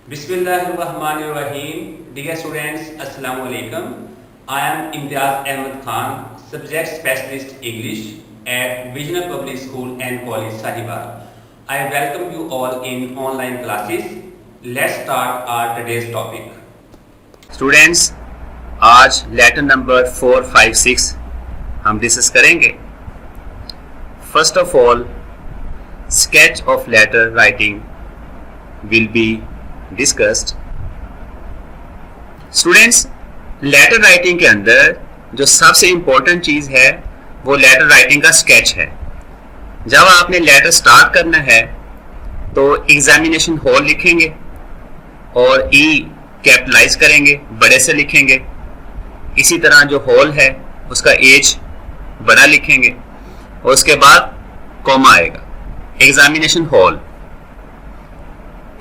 Bismillahirrahmanirrahim. Dear students, Assalamu alaikum. I am Imtiaz Ahmed Khan, Subject Specialist English at Visional Public School and College Sahiwal. I welcome you all in online classes. Let's start our today's topic. Students, आज letter number 4, 5, 6 हम discuss करेंगे. First of all, sketch of letter writing will be discussed. Students, letter writing के अंदर जो सबसे important चीज है वो लेटर राइटिंग का स्केच है. जब आपने लेटर स्टार्ट करना है तो एग्जामिनेशन हॉल लिखेंगे और ई कैपिटलाइज करेंगे, बड़े से लिखेंगे. इसी तरह जो हॉल है उसका एज बड़ा लिखेंगे और उसके बाद कॉमा आएगा, एग्जामिनेशन हॉल.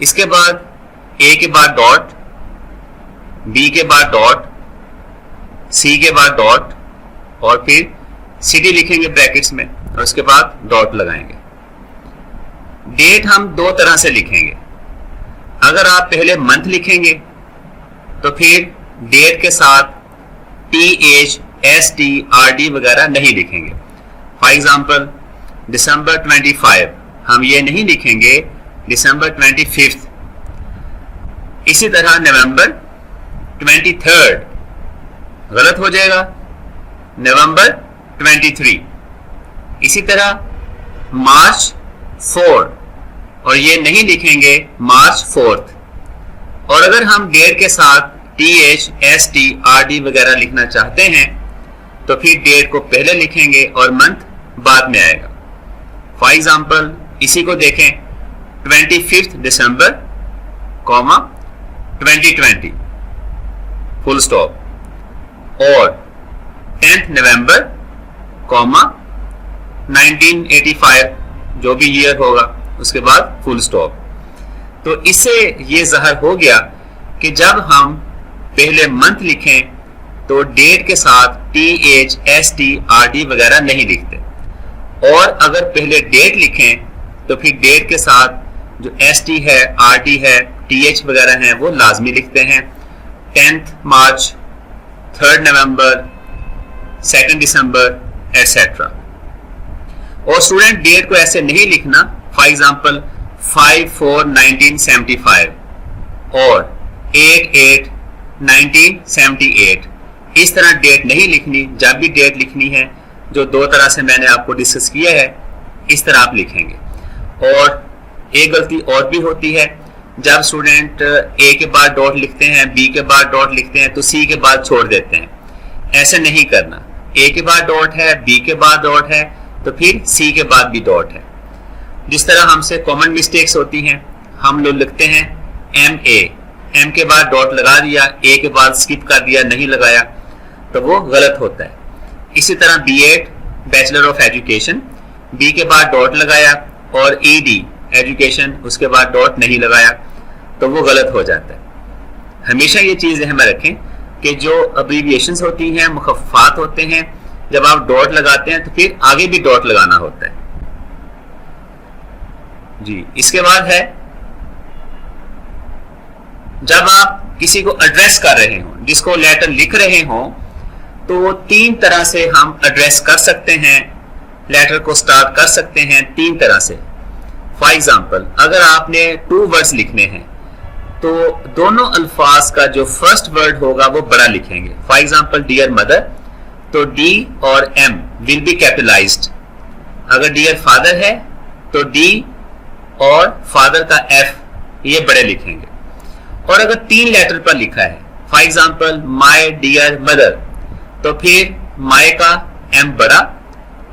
इसके बाद ए के बाद डॉट, बी के बाद डॉट, सी के बाद डॉट और फिर सिटी लिखेंगे ब्रैकेट्स में और उसके बाद डॉट लगाएंगे. डेट हम दो तरह से लिखेंगे. अगर आप पहले मंथ लिखेंगे तो फिर डेट के साथ TH, ST, RD वगैरह नहीं लिखेंगे. फॉर एग्जाम्पल दिसंबर 25 हम ये नहीं लिखेंगे, दिसंबर 25. इसी तरह नवंबर 23 गलत हो जाएगा, नवंबर 23. इसी तरह मार्च 4 और ये नहीं लिखेंगे मार्च 4. और अगर हम डेट के साथ TH, ST, RD वगैरह लिखना चाहते हैं तो फिर डेट को पहले लिखेंगे और मंथ बाद में आएगा. फॉर एग्जाम्पल इसी को देखें, 25 दिसंबर कॉमा 2020 फुल स्टॉप, और 10 नवंबर कॉमा 1985 जो भी ईयर होगा उसके बाद फुल स्टॉप. तो इससे ये जाहिर हो गया कि जब हम पहले मंथ लिखें तो डेट के साथ TH, ST, RD वगैरह नहीं लिखते, और अगर पहले डेट लिखें तो फिर डेट के साथ जो ST है, RD है, TH वगैरह हैं वो लाजमी लिखते हैं. 10 मार्च, 3 नवंबर, 2 दिसंबर एटसेट्रा. और स्टूडेंट डेट को ऐसे नहीं लिखना. फॉर एग्जाम्पल 5/4/1975 और 8/8/1978 इस तरह डेट नहीं लिखनी. जब भी डेट लिखनी है जो दो तरह से मैंने आपको डिस्कस किया है इस तरह आप लिखेंगे. और एक गलती और भी होती है, जब स्टूडेंट ए के बाद डॉट लिखते हैं, बी के बाद डॉट लिखते हैं तो सी के बाद छोड़ देते हैं. ऐसे नहीं करना. ए के बाद डॉट है, बी के बाद डॉट है तो फिर सी के बाद भी डॉट है. जिस तरह हमसे कॉमन मिस्टेक्स होती हैं, हम लोग लिखते हैं MA, M के बाद डॉट लगा दिया, A के बाद स्किप कर दिया, नहीं लगाया, तो वो गलत होता है. इसी तरह B.Ed bachelor of education, B के बाद डॉट लगाया और ED एजुकेशन उसके बाद डॉट नहीं लगाया तो वो गलत हो जाता है. हमेशा ये चीज़ ध्यान में रखें कि जो अब्रीविएशंस होती हैं, मुखफ़्फ़ात होते हैं, जब आप डॉट लगाते हैं तो फिर आगे भी डॉट लगाना होता है जी. इसके बाद है जब आप किसी को एड्रेस कर रहे हो, जिसको लेटर लिख रहे हो, तो 3 तरह से हम एड्रेस कर सकते हैं, लेटर को स्टार्ट कर सकते हैं 3 तरह से. फॉर एग्जाम्पल अगर आपने 2 वर्ड्स लिखने हैं तो दोनों अल्फाज का जो फर्स्ट वर्ड होगा वो बड़ा लिखेंगे. फॉर एग्जाम्पल डियर मदर तो D और M विल बी कैपिटलाइज्ड. अगर डियर फादर है तो D और फादर का F ये बड़े लिखेंगे. और अगर 3 लेटर पर लिखा है, for example my dear mother, तो फिर माई का M बड़ा,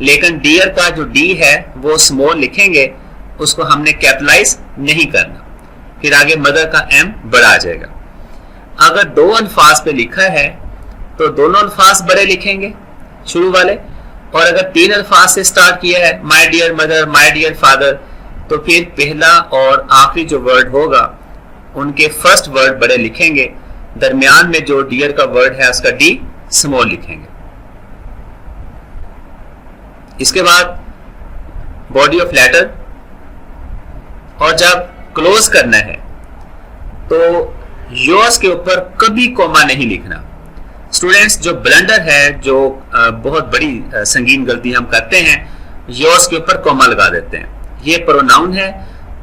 लेकिन डियर का जो D है वो स्मॉल लिखेंगे, उसको हमने कैपिटलाइज नहीं करना, फिर आगे मदर का M बड़ा आ जाएगा. अगर 2 अल्फाज पे लिखा है तो दोनों अल्फाज बड़े लिखेंगे शुरू वाले, और अगर 3 अल्फाज से स्टार्ट किया है, my dear mother, my dear father, तो फिर पहला और आखिरी जो वर्ड होगा उनके फर्स्ट वर्ड बड़े लिखेंगे, दरमियान में जो डियर का वर्ड है उसका D स्मॉल लिखेंगे. इसके बाद बॉडी ऑफ लेटर, और जब क्लोज करना है तो योर्स के ऊपर कभी कॉमा नहीं लिखना। स्टूडेंट्स, जो ब्लंडर है, जो बहुत बड़ी संगीन गलती हम करते हैं, योर्स के ऊपर कॉमा लगा देते हैं। ये प्रोनाउन है,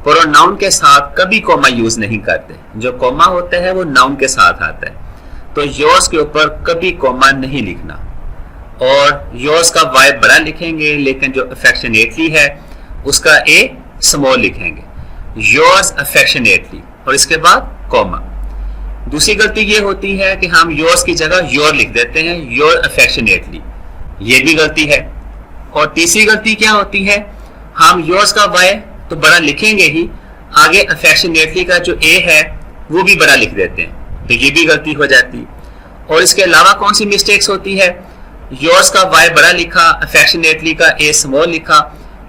प्रोनाउन के साथ कभी कॉमा यूज नहीं करते। जो कॉमा होता है वो नाउन के साथ आता है। तो योर्स के ऊपर कभी कॉमा नहीं लिखना। और योर्स का वाई बड़ा लिखेंगे, लेकिन जो अफेक्शनेटली है उसका ए स्मॉल लिखेंगे। योर्स अफेक्शनेटली, और इसके बाद कॉमा। दूसरी गलती ये होती है कि हम योर्स की जगह योर लिख देते हैं, योर अफेक्शनेटली। ये भी गलती है। और तीसरी गलती क्या होती है, हम योर्स का वाई तो बड़ा लिखेंगे ही, आगे अफेक्शनेटली का जो ए है वो भी बड़ा लिख देते हैं, तो ये भी गलती हो जाती है। और इसके अलावा कौन सी मिस्टेक्स होती है, योर्स का वाई बड़ा लिखा, अफेक्शनेटली का ए स्मॉल लिखा,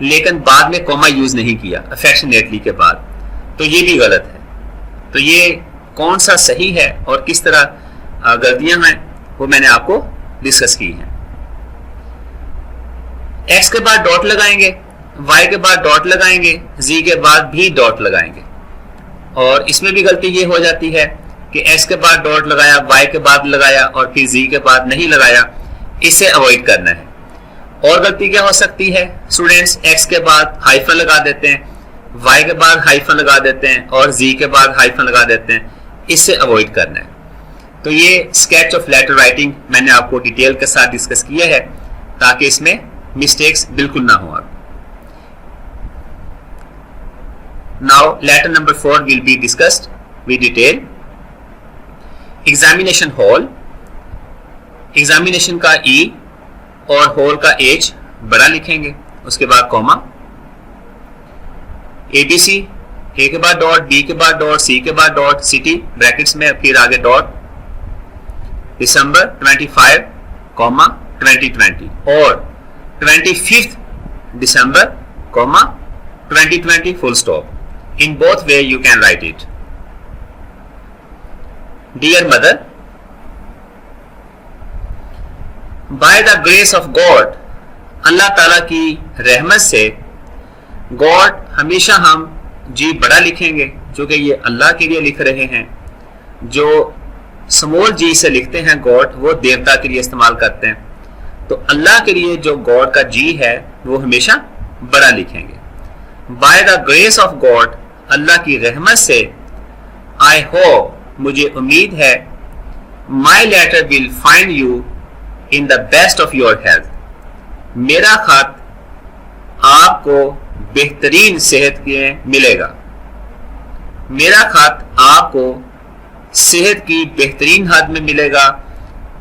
लेकिन बाद में कॉमा यूज नहीं किया अफेक्शनेटली के बाद, तो ये भी गलत है। तो ये कौन सा सही है और किस तरह गलतियां हैं वो मैंने आपको डिस्कस की हैं। एक्स के बाद डॉट लगाएंगे, वाई के बाद डॉट लगाएंगे, जी के बाद भी डॉट लगाएंगे। और इसमें भी गलती ये हो जाती है कि एक्स के बाद डॉट लगाया, वाई के बाद लगाया और फिर जी के बाद नहीं लगाया। इसे अवॉइड करना है। और गलती क्या हो सकती है स्टूडेंट्स, एक्स के बाद हाइफन लगा देते हैं, वाई के बाद हाइफन लगा देते हैं और जी के बाद हाइफन लगा देते हैं। इससे अवॉइड करना है। तो ये स्केच ऑफ लेटर राइटिंग मैंने आपको डिटेल के साथ डिस्कस किया है ताकि इसमें मिस्टेक्स बिल्कुल ना हो। Now later number 4 will be discussed with detail. Examination hall, examination का ई और हॉल का एच बड़ा लिखेंगे, उसके बाद कॉमा। एबीसी, ए के बाद डॉट, बी के बाद डॉट, सी के बाद डॉट, सिटी ब्रैकेट्स में, फिर आगे डॉट। दिसंबर 25 कॉमा 2020 और 25th December comma 2020 full stop. In both way you can write it. Dear mother, by the grace of God, अल्लाह ताला की रहमत से, गॉड हमेशा हम जी बड़ा लिखेंगे, जो कि ये अल्लाह के लिए लिख रहे हैं। जो स्मॉल जी से लिखते हैं गॉड, वो देवता के लिए इस्तेमाल करते हैं। तो अल्लाह के लिए जो गॉड का जी है वो हमेशा बड़ा लिखेंगे। By the grace of God, Allah की रहमत से, आई होप, मुझे उम्मीद है, my letter will find you in the best of your health, मेरा खत आपको बेहतरीन सेहत में मिलेगा। मेरा खत आपको सेहत की बेहतरीन हद में मिलेगा।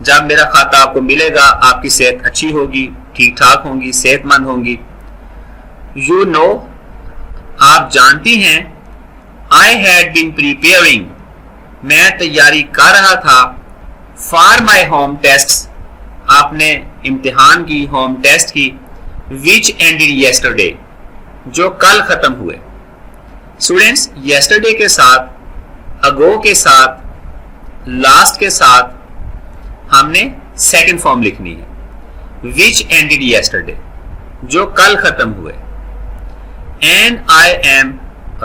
जब मेरा खत आपको मिलेगा, आपकी सेहत अच्छी होगी, ठीक ठाक होंगी, सेहतमंद होंगी। यू नो, आप जानती हैं, आई हैड बीन प्रिपेयरिंग, मैं तैयारी कर रहा था, फॉर माई होम टेस्ट, आपने इम्तिहान की, होम टेस्ट की, विच एंडेड येस्टरडे, जो कल खत्म हुए। स्टूडेंट्स, येस्टरडे के साथ, अगो के साथ, लास्ट के साथ हमने सेकंड फॉर्म लिखनी है। विच एंडेड येस्टरडे, जो कल खत्म हुए। And I am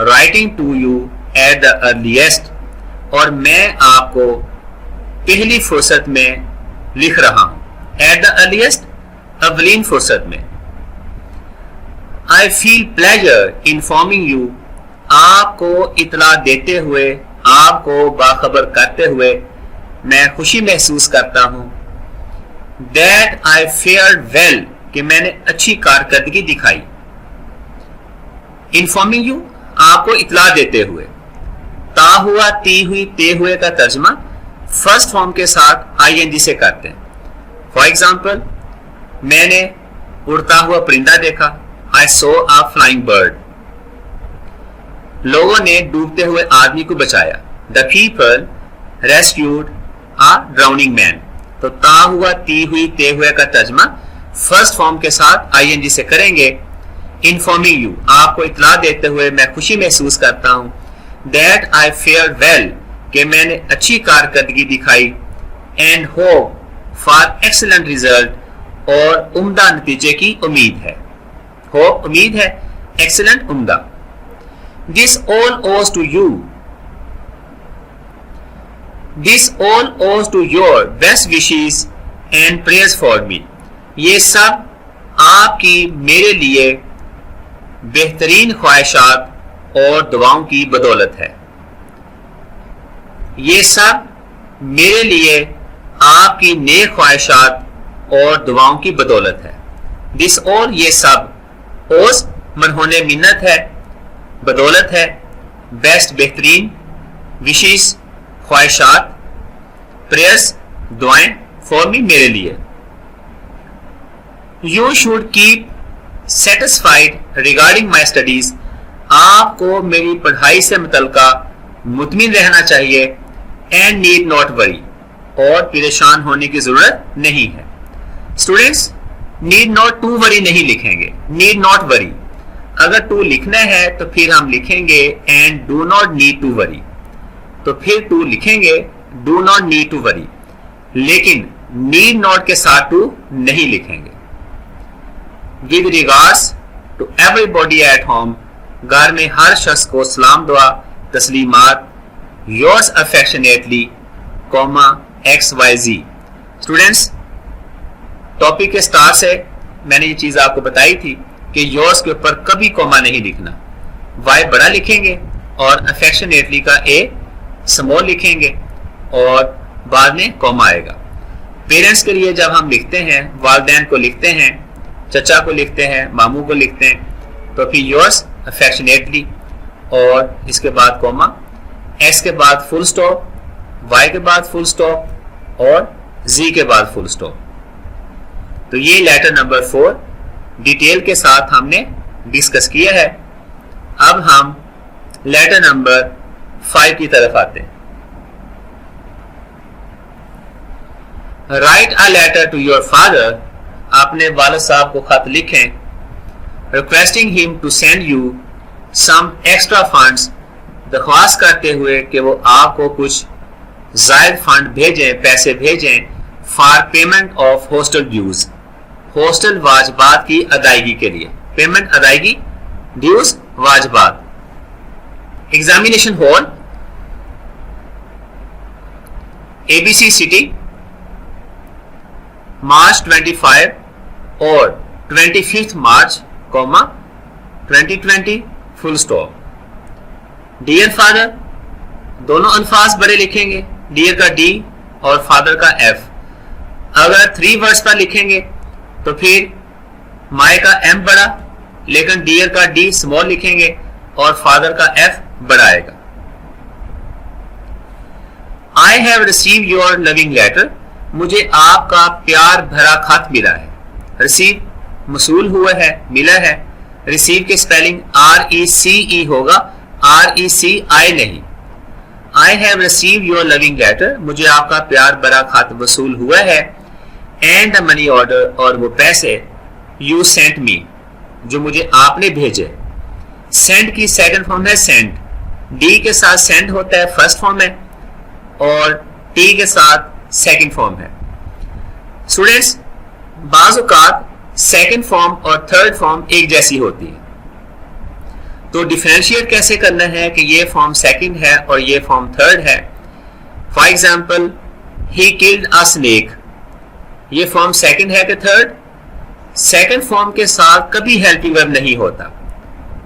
writing to you at the earliest, और मैं आपको पहली फुर्सत में लिख रहा हूं। एट द अर्लीस्ट, अवलीन फुर्सत में। I feel pleasure informing you, आपको इतला देते हुए, आपको बाखबर करते हुए मैं खुशी महसूस करता हूं। दैट आई फेयर्ड वेल, कि मैंने अच्छी कारकर्दगी दिखाई। इन्फॉर्मिंग यू, आपको इतला देते हुए। ता हुआ, ती हुई, ते हुए का तर्जमा फर्स्ट फॉर्म के साथ आईएनजी से करते हैं। फॉर एग्जाम्पल, मैंने उड़ता हुआ परिंदा देखा, आई सो अ फ्लाइंग बर्ड। लोगों ने डूबते हुए आदमी को बचाया, the people rescued a drowning man. तो ता हुआ, ती हुई, ते हुए का तर्जमा फर्स्ट फॉर्म के साथ आईएनजी से करेंगे। इन्फॉर्मिंग यू, आपको इतला देते हुए मैं खुशी महसूस करता हूं। दैट आई फेयर वेल, कि मैंने अच्छी कारकर्दगी दिखाई। And hope for excellent result, और उम्दा नतीजे की उम्मीद है। होप उम्मीद है, एक्सीलेंट उम्दा। This all owes to you, this all owes to your best wishes and prayers for me. ये सब आपकी मेरे लिए बेहतरीन ख्वाहिशात और दुआओं की बदौलत है। ये सब मेरे लिए आपकी नेक ख्वाहिशात और दुआओं की बदौलत है। दिस ऑल, ये सब, ओस मनहोने मिन्नत है, बदौलत है, बेस्ट बेहतरीन, विशेष ख्वाहिशात, प्रेयर्स दुआएं, फॉर मी मेरे लिए। You should keep satisfied regarding my studies, आपको मेरी पढ़ाई से मुतल्लिका मुतमिन रहना चाहिए। एंड नीड नॉट वरी, और परेशान होने की जरूरत नहीं है। Students, need not to worry नहीं लिखेंगे, नीड नॉट वरी। अगर टू लिखना है तो फिर हम लिखेंगे and do not need to worry, तो फिर टू लिखेंगे do not need to worry, लेकिन नीड नॉट के साथ टू नहीं लिखेंगे। With regards to everybody at home, घर में हर शख्स को सलाम दुआ तस्लीमात। Yours affectionately, comma XYZ। Students, topic के स्टार्ट से मैंने ये चीज आपको बताई थी कि योर्स के ऊपर कभी कॉमा नहीं लिखना, वाई बड़ा लिखेंगे और अफेक्शनेटली का ए स्मॉल लिखेंगे और बाद में कॉमा आएगा। पेरेंट्स के लिए जब हम लिखते हैं, वालिदैन को लिखते हैं, चचा को लिखते हैं, मामू को लिखते हैं, तो फिर योर्स अफेक्शनेटली और इसके बाद कॉमा, एक्स के बाद फुल स्टॉप, वाई के बाद फुल स्टॉप और जी के बाद फुल स्टॉप। तो ये लेटर नंबर 4 डिटेल के साथ हमने डिस्कस किया है। अब हम लेटर नंबर 5 की तरफ आते हैं। Write a letter to your father, अपने वालिद साहब को खत लिखें, requesting him to send you some extra funds, दरख्वास्त करते हुए कि वो आपको कुछ जायद फंड भेजें, पैसे भेजें, for payment of hostel dues, hostel वाजबात की अदायगी के लिए। पेमेंट अदायगी, ड्यूज वाजबात। Examination hall ABC city, March 25 और 25 March, 2020 full stop. Dear father, दोनों अल्फाज बड़े लिखेंगे, डियर का डी और फादर का एफ। अगर 3 वर्ड्स पर लिखेंगे तो फिर माय का एम बड़ा, लेकिन डियर का डी स्मॉल लिखेंगे और फादर का एफ बड़ा आएगा। I have receive your loving letter, मुझे आपका प्यार भरा खत मिला है। रिसीव मसूल हुआ है, मिला है। रिसीव की स्पेलिंग RECE होगा, RECI नहीं। I have receive your loving letter, मुझे आपका प्यार भरा खत वसूल हुआ है। एंड द मनी ऑर्डर, और वो पैसे, यू सेंट मी, जो मुझे आपने भेजे। सेंड की सेकंड फॉर्म है सेंड, डी के साथ सेंड होता है फर्स्ट फॉर्म है और टी के साथ सेकंड फॉर्म है। स्टूडेंट्स, बाज़ औक़ात सेकंड फॉर्म और थर्ड फॉर्म एक जैसी होती है, तो डिफरेंशिएट कैसे करना है कि ये फॉर्म सेकंड है और ये फॉर्म थर्ड है। For example, he killed a snake, ये फॉर्म सेकंड है कि थर्ड? सेकंड फॉर्म के साथ कभी हेल्पिंग वर्ब नहीं होता,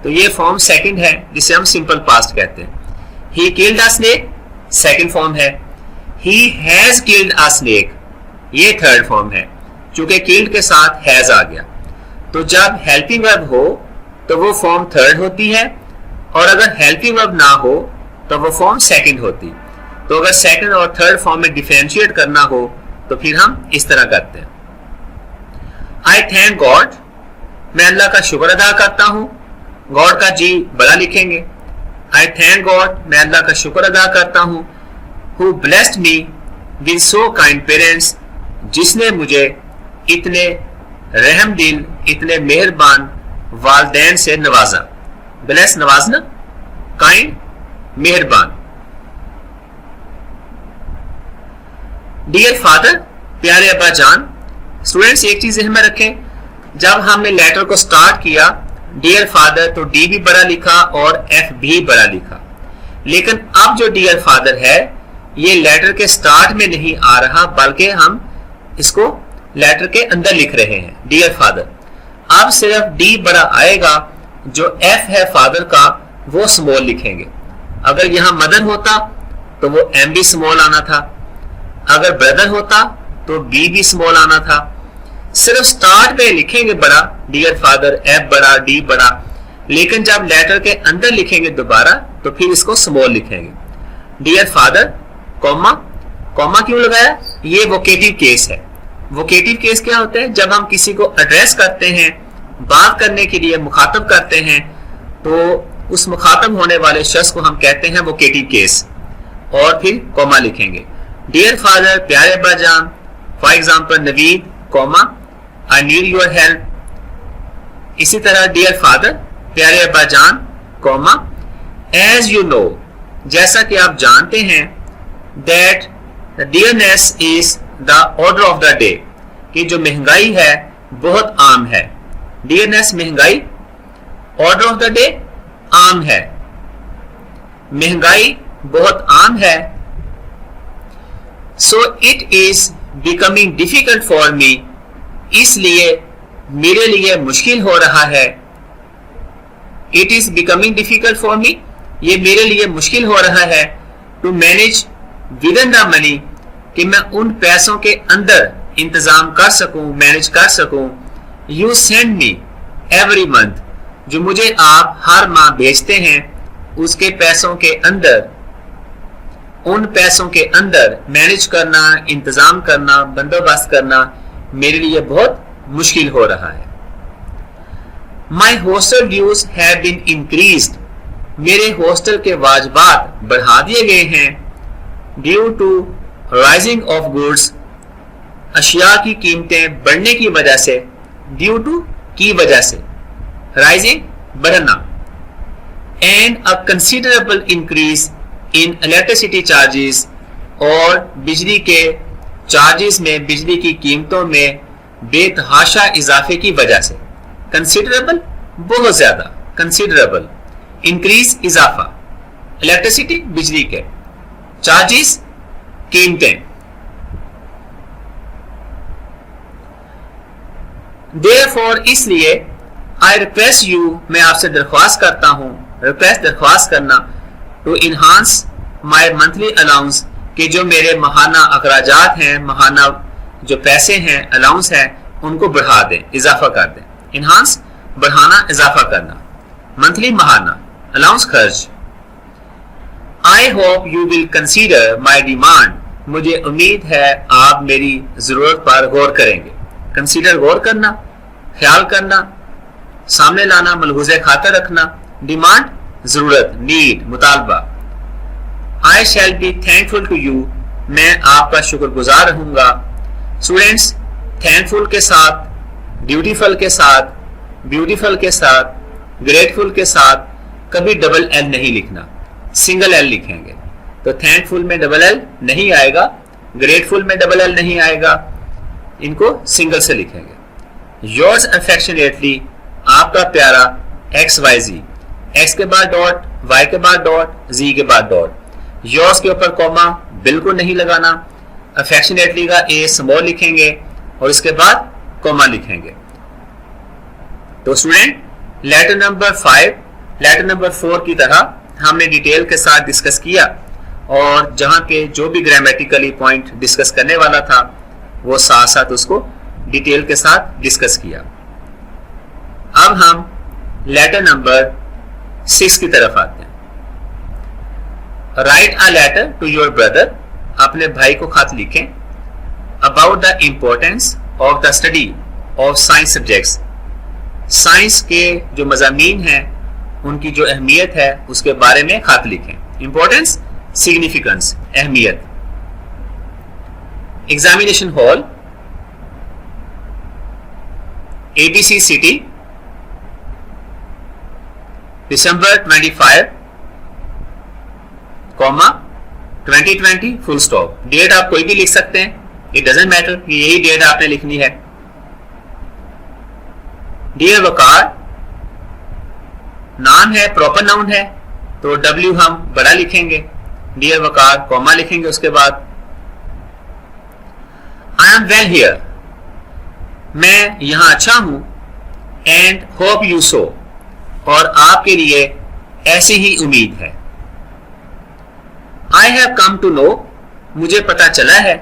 तो ये फॉर्म सेकंड है, जिसे हम सिंपल पास्ट कहते हैं। He killed a snake second form है। He has killed a snake, ये थर्ड फॉर्म है, चूंकि किल्ड के साथ हैज आ गया। तो जब हेल्पिंग वर्ब हो तो वो फॉर्म थर्ड होती है, और अगर हेल्पिंग वर्ब ना हो तो वो फॉर्म सेकंड होती। तो अगर सेकंड और थर्ड फॉर्म में डिफरेंशिएट करना हो तो फिर हम इस तरह करते हैं। आई थैंक गॉड, मैं अल्लाह का शुक्र अदा करता हूं। गॉड का जी बड़ा लिखेंगे। आई थैंक गॉड, मैं अल्लाह का शुक्र अदा करता हूं। Who blessed me with so kind parents, जिसने मुझे इतने रहम दिल, इतने मेहरबान वालिदैन से नवाजा। ब्लेस नवाजना, काइंड मेहरबान। डियर फादर, प्यारे अब्बा जान। स्टूडेंट्स, एक चीज ध्यान में रखें, जब हमने लेटर को स्टार्ट किया डियर फादर तो डी भी बड़ा लिखा और एफ भी बड़ा लिखा, लेकिन अब जो डियर फादर है ये लेटर के स्टार्ट में नहीं आ रहा, बल्कि हम इसको लेटर के अंदर लिख रहे हैं, डियर फादर। अब सिर्फ डी बड़ा आएगा, जो एफ है फादर का वो स्मॉल लिखेंगे। अगर यहां मदर होता तो वो एम भी स्मॉल आना था, अगर ब्रदर होता तो बी भी स्मॉल आना था। सिर्फ स्टार्ट पे लिखेंगे बड़ा, डियर फादर, एफ बड़ा, डी बड़ा, लेकिन जब लेटर के अंदर लिखेंगे दोबारा तो फिर इसको स्मॉल लिखेंगे। डियर फादर कॉमा, कॉमा क्यों लगाया? ये वोकेटिव केस है। वोकेटिव केस क्या होता है? जब हम किसी को एड्रेस करते हैं, बात करने के लिए मुखातब करते हैं, तो उस मुखातब होने वाले शख्स को हम कहते हैं वोकेटिव केस, और फिर कॉमा लिखेंगे। डियर फादर, प्यारे अब्बाजान, for example Naveed, comma, I need your help. इसी तरह डियर फादर, प्यारे अब्बाजान, कॉमा, एज यू नो, जैसा कि आप जानते हैं, that dearness is the order of the day, कि जो महंगाई है बहुत आम है। डियरनेस महंगाई, ऑर्डर ऑफ द डे आम है, महंगाई बहुत आम है। So it is becoming difficult for me, इसलिए मेरे लिए मुश्किल हो रहा है। It is becoming difficult for me, ये मेरे लिए मुश्किल हो रहा है। To manage within the money, कि मैं उन पैसों के अंदर इंतजाम कर सकूं, मैनेज कर सकूं। You send me every month, जो मुझे आप हर माह भेजते हैं, उसके पैसों के अंदर, उन पैसों के अंदर मैनेज करना, इंतजाम करना, बंदोबस्त करना मेरे लिए बहुत मुश्किल हो रहा है। My hostel dues have been increased, मेरे हॉस्टल के वाजबात बढ़ा दिए गए हैं। Due to rising of goods, अशिया की कीमतें बढ़ने की वजह से, ड्यू टू की वजह से, राइजिंग बढ़ना। And a considerable increase in electricity charges, और बिजली के चार्जेस में, बिजली की कीमतों में बेतहाशा इजाफे की वजह से। कंसिडरेबल बहुत ज्यादा, कंसिडरेबल, इंक्रीज इजाफा, इलेक्ट्रिसिटी बिजली के, चार्जेस कीमतें। देयरफॉर इसलिए, आई रिक्वेस्ट यू, मैं आपसे दरख्वास्त करता हूं, रिक्वेस्ट दरख्वास्त करना, to enhance my monthly allowance, कि जो मेरे महाना अखराजात हैं, महाना जो पैसे हैं, अलाउंस है, उनको बढ़ा दें, इजाफा कर दें। इनहांस बढ़ाना, इजाफा करना, मंथली महाना अलाउंस खर्च। I hope you will consider my demand, मुझे उम्मीद है आप मेरी जरूरत पर गौर करेंगे। कंसीडर गौर करना, ख्याल करना, सामने लाना, मलहूज़े खातर रखना। डिमांड जरूरत, नीड, मुतालबा। I shall be thankful to you, मैं आपका शुक्रगुजार रहूंगा। स्टूडेंट्स, थैंकफुल के साथ, ड्यूटीफुल के साथ, ब्यूटीफुल के साथ, ग्रेटफुल के साथ कभी डबल एल नहीं लिखना, सिंगल एल लिखेंगे। तो थैंकफुल में डबल एल नहीं आएगा, ग्रेटफुल में डबल एल नहीं आएगा, इनको सिंगल से लिखेंगे। योर्स अफेक्शनेटली, आपका प्यारा एक्स वाई जी, एक्स के बाद डॉट, वाई के बाद डॉट, जी के बाद डॉट। योर्स के ऊपर कॉमा बिल्कुल नहीं लगाना। अफेक्शनेटली का ए स्मॉल लिखेंगे और इसके बाद कॉमा लिखेंगे। तो student, letter number 5, letter number 4 की तरह हमने डिटेल के साथ डिस्कस किया, और जहां पे जो भी ग्रामेटिकली पॉइंट डिस्कस करने वाला था वो साथ साथ उसको डिटेल के साथ डिस्कस किया। अब हम लेटर नंबर 6 की तरफ आते हैं। Write a letter to your brother, अपने भाई को खत लिखें। About the importance of the study of science subjects, science के जो मज़ामीन हैं उनकी जो अहमियत है उसके बारे में खत लिखें। इंपॉर्टेंस, सिग्निफिकेंस, अहमियत। एग्जामिनेशन हॉल, ABC सिटी, दिसंबर 25, 2020, फुल स्टॉप। डेट आप कोई भी लिख सकते हैं, इट डजंट मैटर, यही डेट आपने लिखनी है। डियर वकार, नाम है, प्रॉपर नाउन है, तो W हम बड़ा लिखेंगे। डियर वकार, कॉमा लिखेंगे उसके बाद। आई एम वेल हियर, मैं यहां अच्छा हूं। एंड होप यू सो, और आपके लिए ऐसी ही उम्मीद है। I have come to know, मुझे पता चला है।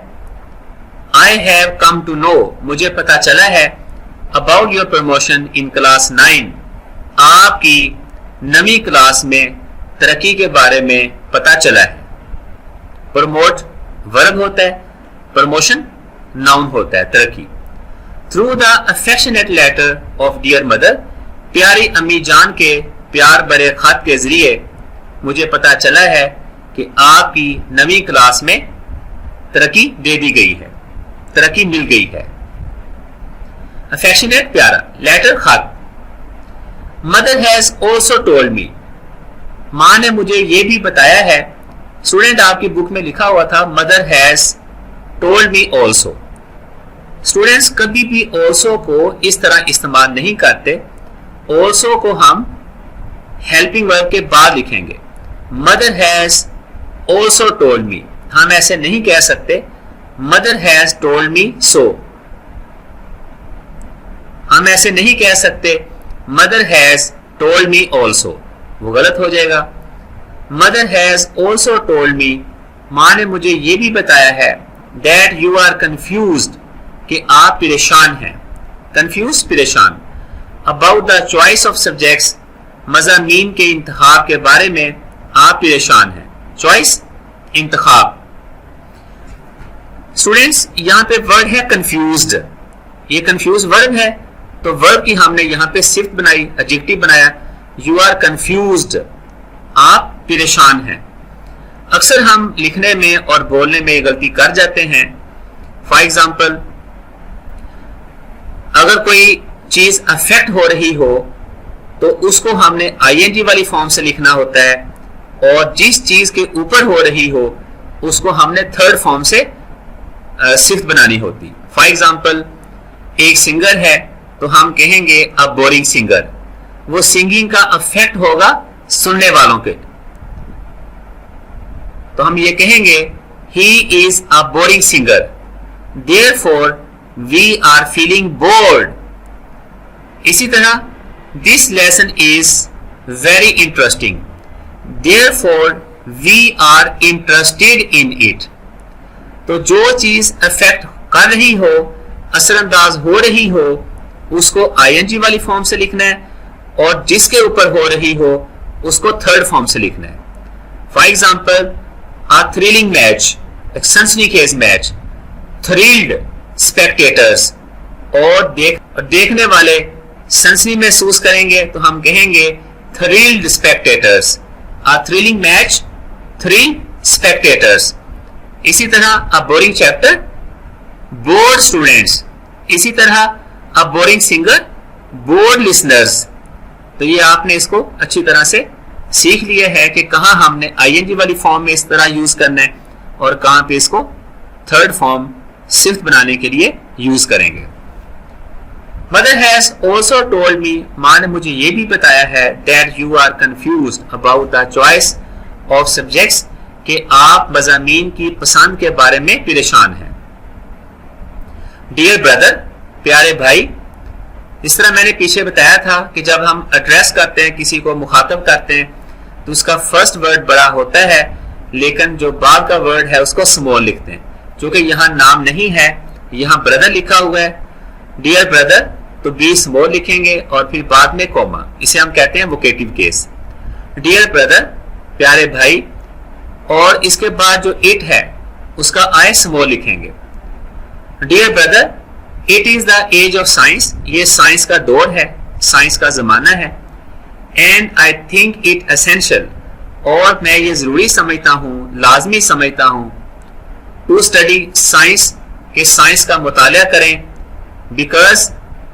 I have come to know, मुझे पता चला है। About your promotion in class 9, आपकी नवी क्लास में तरक्की के बारे में पता चला है। प्रमोट वर्ब होता है, प्रमोशन नाउन होता है, तरक्की। Through the affectionate letter of dear mother, प्यारी अम्मी जान के प्यार भरे खत के जरिए मुझे पता चला है कि आपकी नवी क्लास में तरक्की दे दी गई है, तरक्की मिल गई है। अफेक्शनेट प्यारा, लेटर खत। Mother has also told me, मां ने मुझे यह भी बताया है। स्टूडेंट आपकी बुक में लिखा हुआ था mother has told me also. Students कभी भी ऑल्सो को इस तरह इस्तेमाल नहीं करते। ऑल्सो को हम हेल्पिंग वर्ब के बाद लिखेंगे। मदर हैज ऑल्सो टोल्ड मी, हम ऐसे नहीं कह सकते मदर हैज टोल्ड मी सो। हम ऐसे नहीं कह सकते mother has told me also, वो गलत हो जाएगा। Mother has also told me, मां ने मुझे ये भी बताया है दैट यू आर कंफ्यूज्ड, कि आप परेशान हैं। कंफ्यूज, परेशान। About the choice of subjects, मज़ामीन के इंतखाब के बारे में आप परेशान हैं। चॉइस, इंतखाब। स्टूडेंट्स यहां पे वर्ड है कंफ्यूज्ड, ये कंफ्यूज वर्ड है, तो वर्ड की हमने यहां पे सिफ्त बनाई, एडजेक्टिव बनाया। यू आर कंफ्यूज्ड, आप परेशान हैं। अक्सर हम लिखने में और बोलने में गलती कर जाते हैं। फॉर एग्जाम्पल, अगर कोई चीज अफेक्ट हो रही हो तो उसको हमने आईएनजी वाली फॉर्म से लिखना होता है, और जिस चीज के ऊपर हो रही हो उसको हमने थर्ड फॉर्म से सिफ्त बनानी होती। फॉर एग्जाम्पल, एक सिंगर है तो हम कहेंगे अ बोरिंग सिंगर, वो सिंगिंग का अफेक्ट होगा सुनने वालों के, तो हम ये कहेंगे he is a boring singer, therefore we are feeling bored. इसी तरह this lesson is very interesting, therefore we are interested in it. तो जो चीज अफेक्ट कर रही हो, असरअंदाज हो रही हो, उसको आईएनजी वाली फॉर्म से लिखना है, और जिसके ऊपर हो रही हो उसको थर्ड फॉर्म से लिखना है। For example, a thrilling match, एक सनसनीखेज मैच, थ्रिल्ड स्पेक्टेटर्स, और देखने वाले सनसनी महसूस करेंगे तो हम कहेंगे थ्रिल्ड स्पेक्टेटर्स। अ थ्रिलिंग मैच, थ्रिल स्पेक्टेटर्स। इसी तरह अ बोरिंग चैप्टर, बोर्ड स्टूडेंट्स। इसी तरह अ बोरिंग सिंगर, बोर्ड लिसनर्स। तो ये आपने इसको अच्छी तरह से सीख लिया है कि कहां हमने आईएनजी वाली फॉर्म में इस तरह यूज करना है और कहां पे इसको थर्ड फॉर्म सिफ्त बनाने के लिए यूज करेंगे। Mother has also told me, मां ने मुझे ये भी बताया है that you are confused about the choice of subjects, कि आप मज़ामीन की पसंद के बारे में परेशान हैं। डियर ब्रदर, प्यारे भाई। इस तरह मैंने पीछे बताया था कि जब हम एड्रेस करते हैं, किसी को मुखातब करते हैं, तो उसका फर्स्ट वर्ड बड़ा होता है, लेकिन जो बाद का वर्ड है उसको स्मॉल लिखते हैं। क्योंकि यहाँ नाम नहीं है, यहाँ ब्रदर लिखा हुआ है, डियर ब्रदर, तो बी स्मॉल लिखेंगे और फिर बाद में कॉमा। इसे हम कहते हैं वोकेटिव केस। डियर ब्रदर, प्यारे भाई, और इसके बाद जो इट है उसका आई स्मॉल लिखेंगे। Dear brother, it is the age of science, ये साइंस का दौर है, साइंस का जमाना है। And I think it essential, और मैं ये जरूरी समझता हूँ, लाजमी समझता हूँ, टू स्टडी साइंस, के साइंस का मुताला करें। Because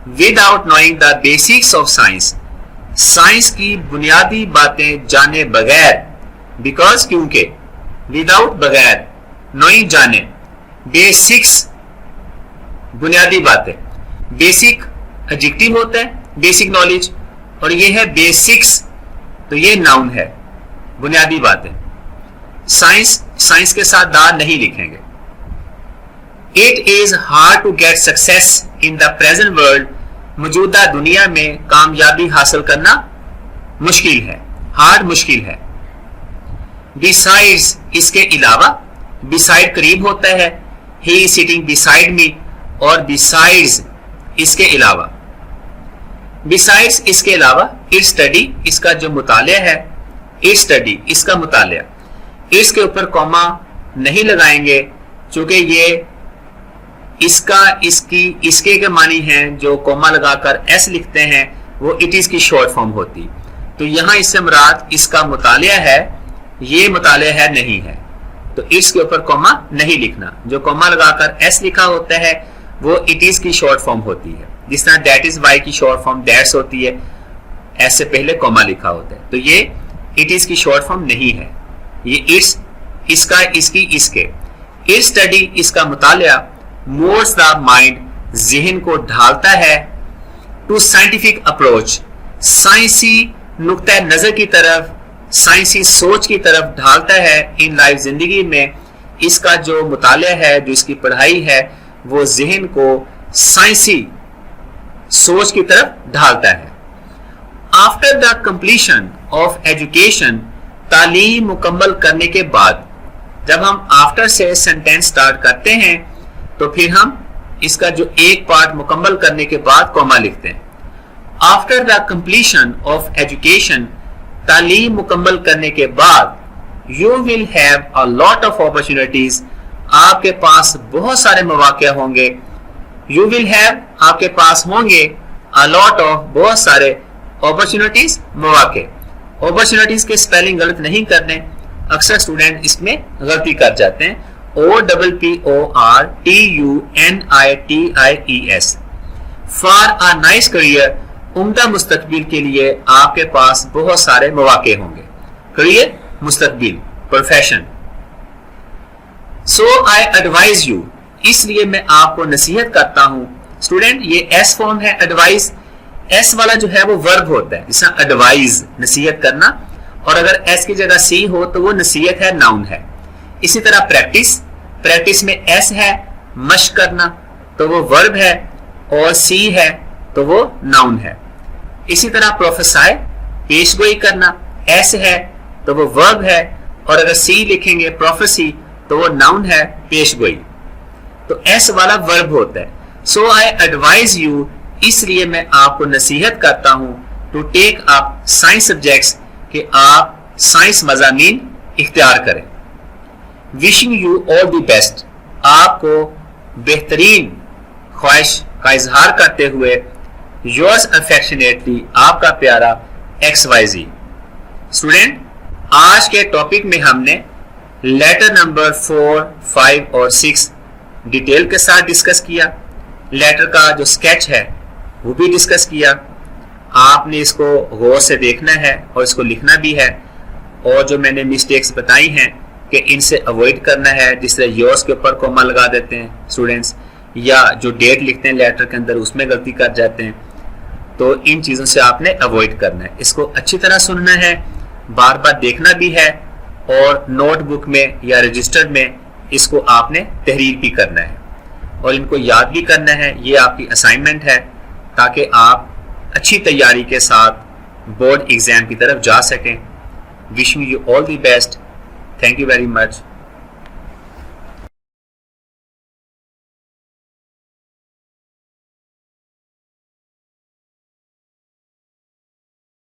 without knowing the basics of science, science की बुनियादी बातें जाने बगैर, बिकॉज क्योंकि, विदाउट बगैर, नोइंग जाने, बेसिक्स बुनियादी बातें। बेसिक एडजेक्टिव होता है, बेसिक नॉलेज, और ये है बेसिक्स, तो ये नाउन है, बुनियादी बातें। साइंस के साथ दा नहीं लिखेंगे। It is hard to get success in the present world, मौजूदा दुनिया में कामयाबी हासिल करना मुश्किल है, हार्ड मुश्किल है। बिसाइड्स इसके अलावा, बिसाइड करीब होता है, he is sitting beside me, और बिसाइड्स इसके अलावा, बिसाइड्स इसके अलावा, इट स्टडी इसका जो मुतालिया है, इट स्टडी इसका मुतालिया, इसके ऊपर कॉमा नहीं लगाएंगे क्योंकि ये इसका इसकी इसके के मानी हैं, जो कॉमा लगाकर एस लिखते हैं वो इट इज की शॉर्ट फॉर्म होती। तो यहां इससे मुराद इसका मुतालिया है, ये मुतालिया है नहीं है, तो इट्स के ऊपर कॉमा नहीं लिखना। जो कॉमा लगाकर एस लिखा होता है वो इट इज की शॉर्ट फॉर्म होती है, जिस तरह दैट इज वाई की शॉर्ट फॉर्म दैट्स होती है, एस से पहले कॉमा लिखा होता है। तो ये इट इज की शॉर्ट फॉर्म नहीं है, ये इट्स इसका इसकी इसके। इट स्टडी इसका मुतालिया, मोर्स द माइंड ज़हन को ढालता है, टू साइंटिफिक अप्रोच साइंसी नुक्ता नजर की तरफ, साइंसी सोच की तरफ ढालता है इन लाइफ जिंदगी में। इसका जो मुतालिया है, जो इसकी पढ़ाई है, वो ज़हन को साइंसी सोच की तरफ ढालता है। After the completion of education, तालीम मुकम्मल करने के बाद, जब हम आफ्टर से सेंटेंस स्टार्ट करते हैं तो फिर हम इसका जो एक पार्ट मुकम्मल करने के बाद कॉमा लिखते हैं। After the completion of education, तालीम मुकम्मल करने के बाद, you will have a lot of opportunities, आपके पास बहुत सारे मौके होंगे। यू विल हैव आपके पास होंगे, अ लॉट ऑफ बहुत सारे, अपॉर्चुनिटीज मौके। अपॉर्चुनिटीज के स्पेलिंग गलत नहीं करने, अक्सर स्टूडेंट इसमें गलती कर जाते हैं। OPPORTUNITIES, for a nice career, उम्दा मुस्तकबिल के लिए आपके पास बहुत सारे मौके होंगे। करियर, मुस्तकबिल, profession. So I advise you, इसलिए मैं आपको नसीहत करता हूं। स्टूडेंट ये एस फॉर्म है, एडवाइज, एस वाला जो है वो वर्ब होता है, जैसा एडवाइज नसीहत करना, और अगर एस की जगह सी हो तो वो नसीहत है, नाउन है। इसी तरह प्रैक्टिस, प्रैक्टिस में एस है, मश्क करना, तो वो वर्ब है, और सी है तो वो नाउन है। इसी तरह प्रोफेसाई, पेशगोई करना, एस है तो वो वर्ब है, और अगर सी लिखेंगे प्रोफेसी तो वो नाउन है, पेशगोई। तो एस वाला वर्ब होता है। सो आई एडवाइज यू, इसलिए मैं आपको नसीहत करता हूं, to take up science subjects, कि आप साइंस मज़ामीन इख्तियार करें। Wishing you all the best, आपको बेहतरीन ख्वाहिश का इजहार करते हुए, योर्स अफेक्शनेटली, आपका प्यारा XYZ। स्टूडेंट, आज के टॉपिक में हमने लेटर नंबर 4, 5 और 6 डिटेल के साथ डिस्कस किया। लेटर का जो स्केच है वो भी डिस्कस किया। आपने इसको गौर से देखना है और इसको लिखना भी है, और जो मैंने मिस्टेक्स बताई हैं कि इनसे अवॉइड करना है, जिस तरह योर्स के ऊपर कॉमा लगा देते हैं स्टूडेंट्स, या जो डेट लिखते हैं लेटर के अंदर उसमें गलती कर जाते हैं, तो इन चीज़ों से आपने अवॉइड करना है। इसको अच्छी तरह सुनना है, बार बार देखना भी है, और नोटबुक में या रजिस्टर में इसको आपने तहरीर भी करना है, और इनको याद भी करना है। ये आपकी असाइनमेंट है, ताकि आप अच्छी तैयारी के साथ बोर्ड एग्जाम की तरफ जा सकें। Wishing you all the best. Thank you very much.